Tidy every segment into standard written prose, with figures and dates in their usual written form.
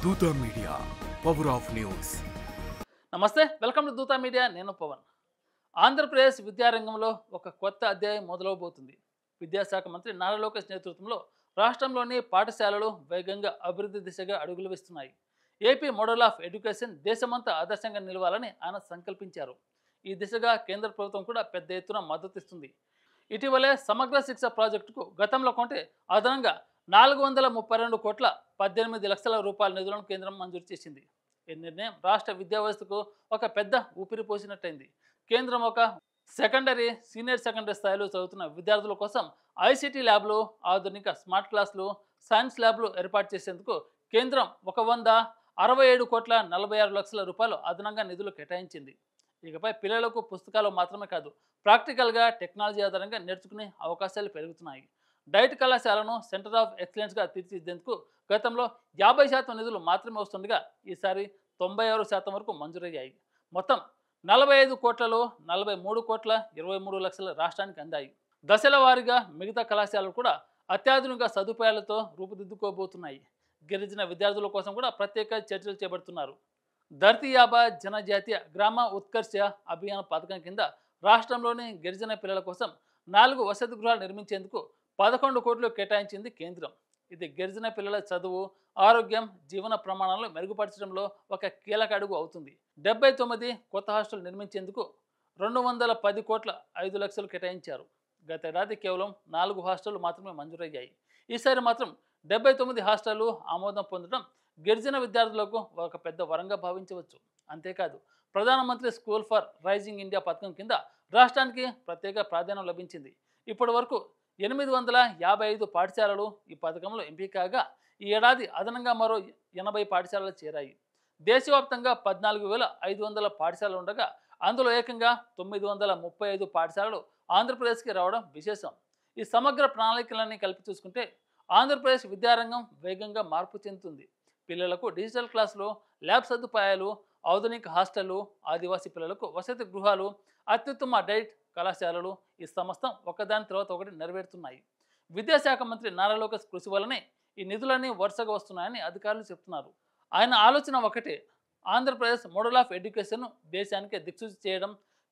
దూత media power of news. నమస్తే, welcome to దూత మీడియా. నేను పవన్. ఆంధ్రప్రదేశ్ విద్యారంగంలో ఒక కొత్త అధ్యాయం మొదలవబోతుంది. విద్యాశాఖ మంత్రి నారా లోకేష్ నేతృత్వంలో రాష్ట్రంలోని పాఠశాలలు వేగంగా అభివృద్ధి దిశగా అడుగులు వేస్తున్నాయి. ఏపీ మోడల్ ఆఫ్ ఎడ్యుకేషన్ దేశమంతా ఆదర్శంగా నిలవాలని ఆయన సంకల్పించారు. ఈ దిశగా కేంద్ర ప్రభుత్వం కూడా పెద్ద ఎత్తున మద్దతిస్తుంది. ఇటీవలే సమగ్ర శిక్ష ప్రాజెక్టుకు గతంలో కొంటే అదనంగా 432 కోట్ల 18 లక్షల రూపాయల నిధులను కేంద్రం మంజూరు చేసింది. ఈ నిర్ణయం రాష్ట్ర విద్యా వ్యవస్థకు ఒక పెద్ద ఊపిరి పోసినట్టయింది. కేంద్రం ఒక సెకండరీ, సీనియర్ సెకండరీ స్థాయిలో చదువుతున్న విద్యార్థుల కోసం ఐసీటీ ల్యాబ్లు, ఆధునిక స్మార్ట్ క్లాసులు, సైన్స్ ల్యాబ్లు ఏర్పాటు చేసేందుకు కేంద్రం 167 కోట్ల 46 లక్షల రూపాయలు అదనంగా నిధులు కేటాయించింది. ఇకపై పిల్లలకు పుస్తకాలు మాత్రమే కాదు, ప్రాక్టికల్గా టెక్నాలజీ ఆధారంగా నేర్చుకునే అవకాశాలు పెరుగుతున్నాయి. డైట్ కళాశాలను సెంటర్ ఆఫ్ ఎక్సలెన్స్గా తీర్చిదిద్దేందుకు గతంలో 50% నిధులు మాత్రమే వస్తుండగా ఈసారి 96% వరకు మంజూరయ్యాయి. మొత్తం 45 కోట్లలో 43 కోట్ల 23 లక్షల రాష్ట్రానికి అందాయి. దశల వారీగా మిగతా కళాశాలలు కూడా అత్యాధునిక సదుపాయాలతో రూపుదిద్దుకోబోతున్నాయి. గిరిజన విద్యార్థుల కోసం కూడా ప్రత్యేక చర్చలు చేపడుతున్నారు. ధర్తీ యాబా జనజాతీయ గ్రామ ఉత్కర్ష అభియాన్ పథకం కింద రాష్ట్రంలోని గిరిజన పిల్లల కోసం 4 వసతి గృహాలు నిర్మించేందుకు 11 కోట్లు కేటాయించింది కేంద్రం. ఇది గిరిజన పిల్లల చదువు, ఆరోగ్యం, జీవన ప్రమాణాలను మెరుగుపరచడంలో ఒక కీలక అడుగు అవుతుంది. 79 కొత్త హాస్టల్ నిర్మించేందుకు 210 కోట్ల 5 లక్షలు కేటాయించారు. గతేడాది కేవలం 4 హాస్టళ్లు మాత్రమే మంజూరయ్యాయి. ఈసారి మాత్రం 79 హాస్టళ్లు ఆమోదం పొందడం గిరిజన విద్యార్థులకు ఒక పెద్ద వరంగా భావించవచ్చు. అంతేకాదు, ప్రధానమంత్రి స్కూల్ ఫర్ రైజింగ్ ఇండియా పథకం కింద రాష్ట్రానికి ప్రత్యేక ప్రాధాన్యం లభించింది. ఇప్పటి వరకు 855 పాఠశాలలు ఈ పథకంలో ఎంపిక కాగా ఈ ఏడాది అదనంగా మరో 80 పాఠశాలలు చేరాయి. దేశవ్యాప్తంగా 14,500 పాఠశాలలు ఉండగా అందులో ఏకంగా 935 పాఠశాలలు ఆంధ్రప్రదేశ్కి రావడం విశేషం. ఈ సమగ్ర ప్రణాళికలన్నీ కలిపి చూసుకుంటే ఆంధ్రప్రదేశ్ విద్యారంగం వేగంగా మార్పు చెందుతుంది. పిల్లలకు డిజిటల్ క్లాసులు, ల్యాబ్ సదుపాయాలు, ఆధునిక హాస్టళ్లు, ఆదివాసీ పిల్లలకు వసతి గృహాలు, అత్యుత్తమ డైట్ కళాశాలలు, ఈ సమస్తం ఒకదాని తర్వాత ఒకటి నెరవేరుతున్నాయి. విద్యాశాఖ మంత్రి నారా లోకేష్ కృషి వల్లనే ఈ నిధులన్నీ వరుసగా వస్తున్నాయని అధికారులు చెప్తున్నారు. ఆయన ఆలోచన ఒకటే, ఆంధ్రప్రదేశ్ మోడల్ ఆఫ్ ఎడ్యుకేషన్ను దేశానికి దిక్సూచి చేయడం.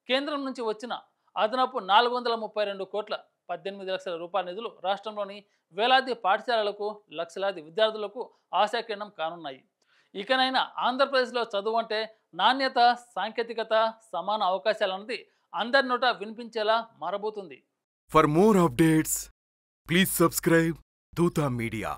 కేంద్రం నుంచి వచ్చిన అదనపు 432 కోట్ల 18 లక్షల రూపాయల నిధులు రాష్ట్రంలోని వేలాది పాఠశాలలకు, లక్షలాది విద్యార్థులకు ఆశాకిరణం కానున్నాయి. ఇకనైనా ఆంధ్రప్రదేశ్లో చదువు అంటే నాణ్యత, సాంకేతికత, సమాన అవకాశాలన్నది అందరి నోట వినిపించేలా మారబోతుంది. For more updates please subscribe Dootha media.